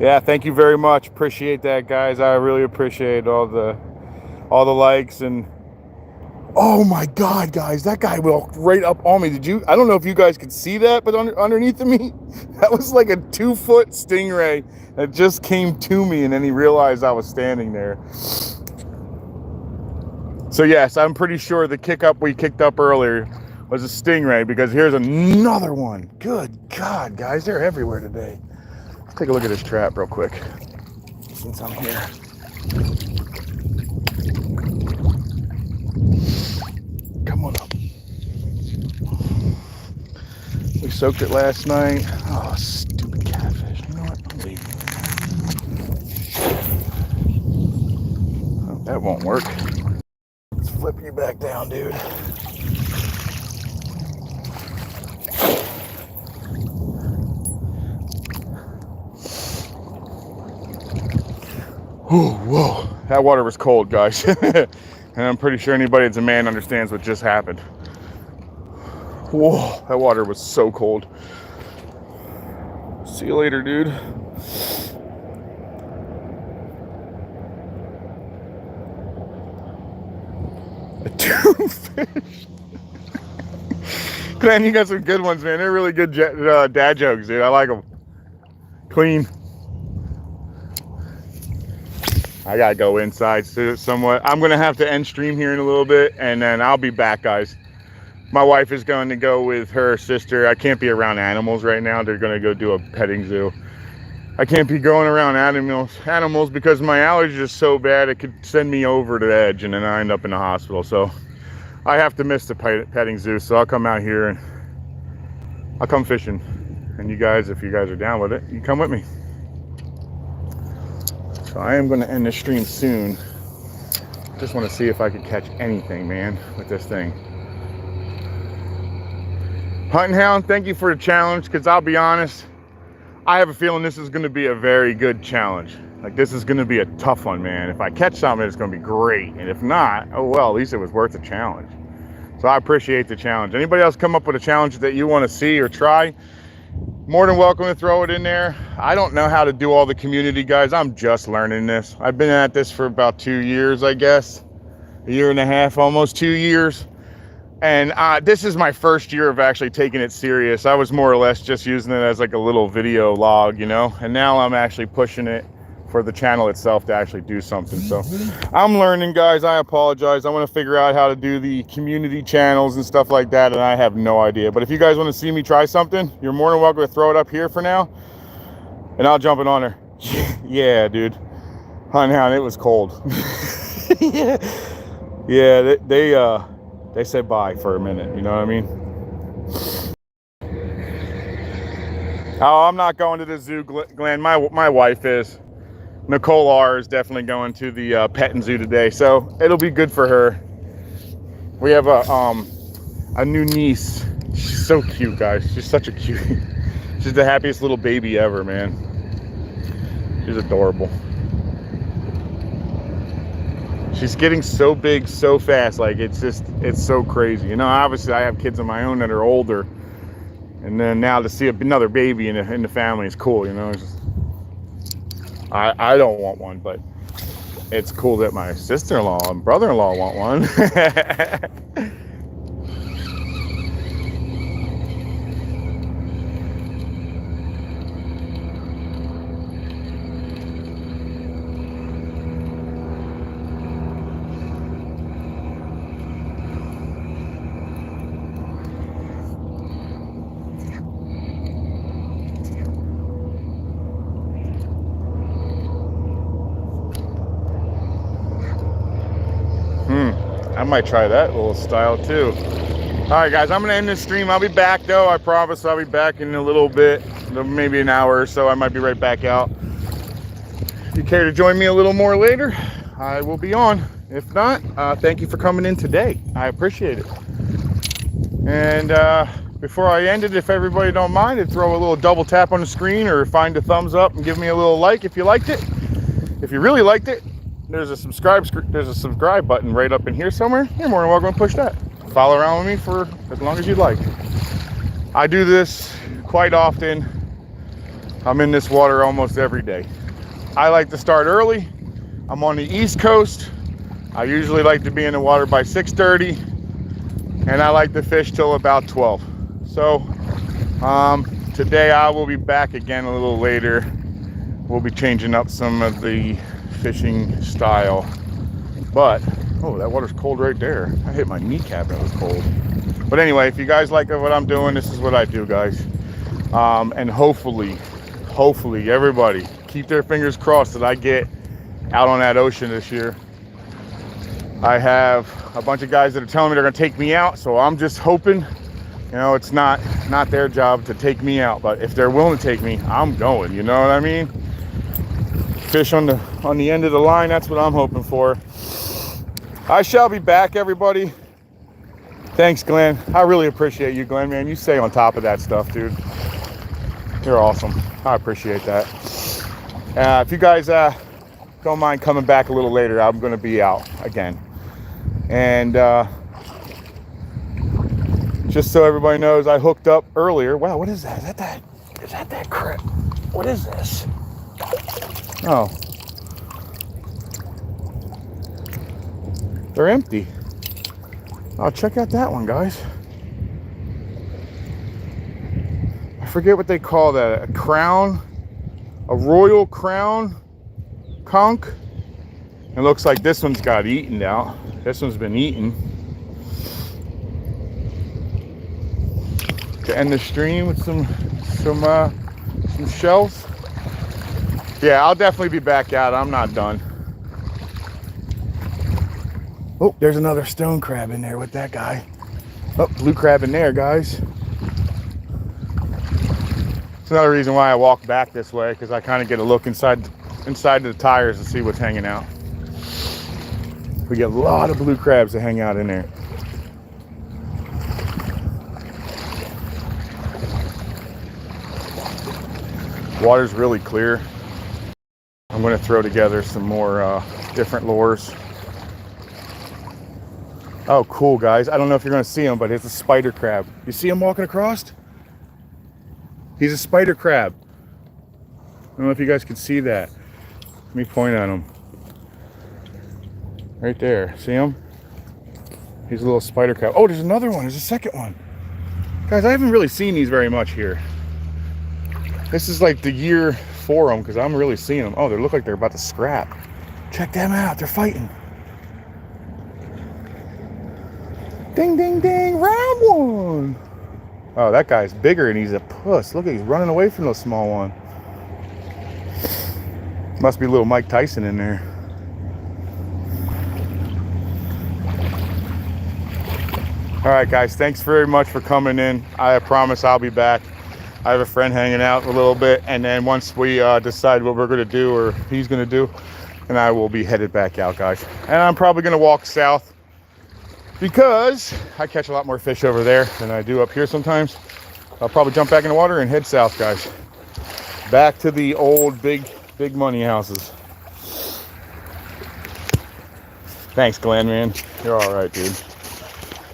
Yeah, thank you very much. Appreciate that, guys. I really appreciate all the likes. And oh my God, guys, that guy walked right up on me. Did you? I don't know if you guys could see that, but underneath of me, that was like a 2-foot stingray that just came to me, and then he realized I was standing there. So yes, I'm pretty sure the kick up we kicked up earlier was a stingray, because here's another one. Good God, guys, they're everywhere today. Let's take a look at this trap real quick, since I'm here. Come on up. We soaked it last night. Oh, stupid catfish. You know what? I'm leaving. Oh, that won't work. Let's flip you back down, dude. Oh, whoa, that water was cold, guys. And I'm pretty sure anybody that's a man understands what just happened. Whoa, that water was so cold. See you later, dude. A toothfish. Glenn, you got some good ones, man. They're really good dad jokes, dude. I like them. Clean. I gotta go inside somewhat. I'm gonna have to end stream here in a little bit, and then I'll be back, guys. My wife is going to go with her sister. I can't be around animals right now. They're gonna go do a petting zoo. I can't be going around animals because my allergy is so bad it could send me over the edge, and then I end up in the hospital. So I have to miss the petting zoo. So I'll come out here and I'll come fishing. And you guys, if you guys are down with it, you come with me. So I am going to end the stream soon. Just want to see if I could catch anything, man, with this thing. Hunting Hound, thank you for the challenge, because I'll be honest, I have a feeling this is going to be a very good challenge. Like, this is going to be a tough one, man. If I catch something, it's going to be great. And if not, oh well, at least it was worth the challenge. So I appreciate the challenge. Anybody else come up with a challenge that you want to see or try? More than welcome to throw it in there. I don't know how to do all the community, guys. I'm just learning this. I've been at this for about 2 years, I guess. A year and a half, almost 2 years. And this is my first year of actually taking it serious. I was more or less just using it as like a little video log, you know? And now I'm actually pushing it for the channel itself to actually do something. So I'm learning, guys. I apologize. I want to figure out how to do the community channels and stuff like that, and I have no idea. But if you guys want to see me try something, you're more than welcome to throw it up here for now, and I'll jump it on there. Yeah, dude. Hunting Hound, it was cold. Yeah, they said bye for a minute, you know what I mean? Oh, I'm not going to the zoo, Glenn. My wife is. Nicole R is definitely going to the petting zoo today, so it'll be good for her. We have a new niece. She's so cute, guys. She's such a cutie. She's the happiest little baby ever, man. She's adorable. She's getting so big so fast. Like, it's so crazy. You know, obviously I have kids of my own that are older, and then now to see another baby in the family is cool. You know, it's just, I don't want one, but it's cool that my sister-in-law and brother-in-law want one. I might try that little style too. All right, guys, I'm gonna end this stream. I'll be back though. I promise I'll be back in a little bit, maybe an hour or so. I might be right back out. If you care to join me a little more later, I will be on. If not, thank you for coming in today. I appreciate it. And before I end it, if everybody don't mind, I'd throw a little double tap on the screen or find a thumbs up and give me a little like if you liked it. If you really liked it, there's a subscribe button right up in here somewhere. You're more than welcome to push that. Follow around with me for as long as you'd like. I do this quite often. I'm in this water almost every day. I like to start early. I'm on the East Coast. I usually like to be in the water by 6:30, and I like to fish till about 12. So today I will be back again a little later. We'll be changing up some of the fishing style, but oh, that water's cold right there. I hit my kneecap. That was cold. But anyway, if you guys like what I'm doing, this is what I do, guys. And hopefully everybody keep their fingers crossed that I get out on that ocean this year. I have a bunch of guys that are telling me they're gonna take me out, so I'm just hoping. You know, it's not their job to take me out, but if they're willing to take me, I'm going. You know what I mean? Fish on the end of the line, that's what I'm hoping for. I shall be back, everybody. Thanks, Glenn. I really appreciate you, Glenn, man. You stay on top of that stuff, dude. You're awesome. I appreciate that. If you guys don't mind coming back a little later. I'm going to be out again. And just so everybody knows, I hooked up earlier. Wow, what is that? Is that that crap? What is this? Oh. They're empty. Oh, check out that one, guys. I forget what they call that. A crown? A royal crown conch? It looks like this one's got eaten out. This one's been eaten. To end the stream with some shells. Yeah, I'll definitely be back out. I'm not done. Oh, there's another stone crab in there with that guy. Oh, blue crab in there, guys. It's another reason why I walk back this way, because I kind of get a look inside the tires to see what's hanging out. We get a lot of blue crabs that hang out in there. Water's really clear. I'm going to throw together some more different lures. Oh, cool, guys. I don't know if you're going to see him, but it's a spider crab. You see him walking across? He's a spider crab. I don't know if you guys can see that. Let me point at him. Right there. See him? He's a little spider crab. Oh, there's another one. There's a second one. Guys, I haven't really seen these very much here. This is like the year for them, because I'm really seeing them. Oh, they look like they're about to scrap. Check them out. They're fighting. Ding, ding, ding, round one. Oh, that guy's bigger and he's a puss. Look, he's running away from the small one. Must be little Mike Tyson in there. All right, guys, thanks very much for coming in. I promise I'll be back. I have a friend hanging out a little bit, and then once we decide what we're gonna do, or he's gonna do, and I will be headed back out, guys. And I'm probably gonna walk south, because I catch a lot more fish over there than I do up here sometimes. I'll probably jump back in the water and head south, guys. Back to the old big money houses. Thanks, Glenn, man. You're all right, dude.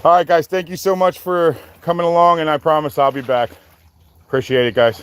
All right, guys, thank you so much for coming along, and I promise I'll be back. Appreciate it, guys.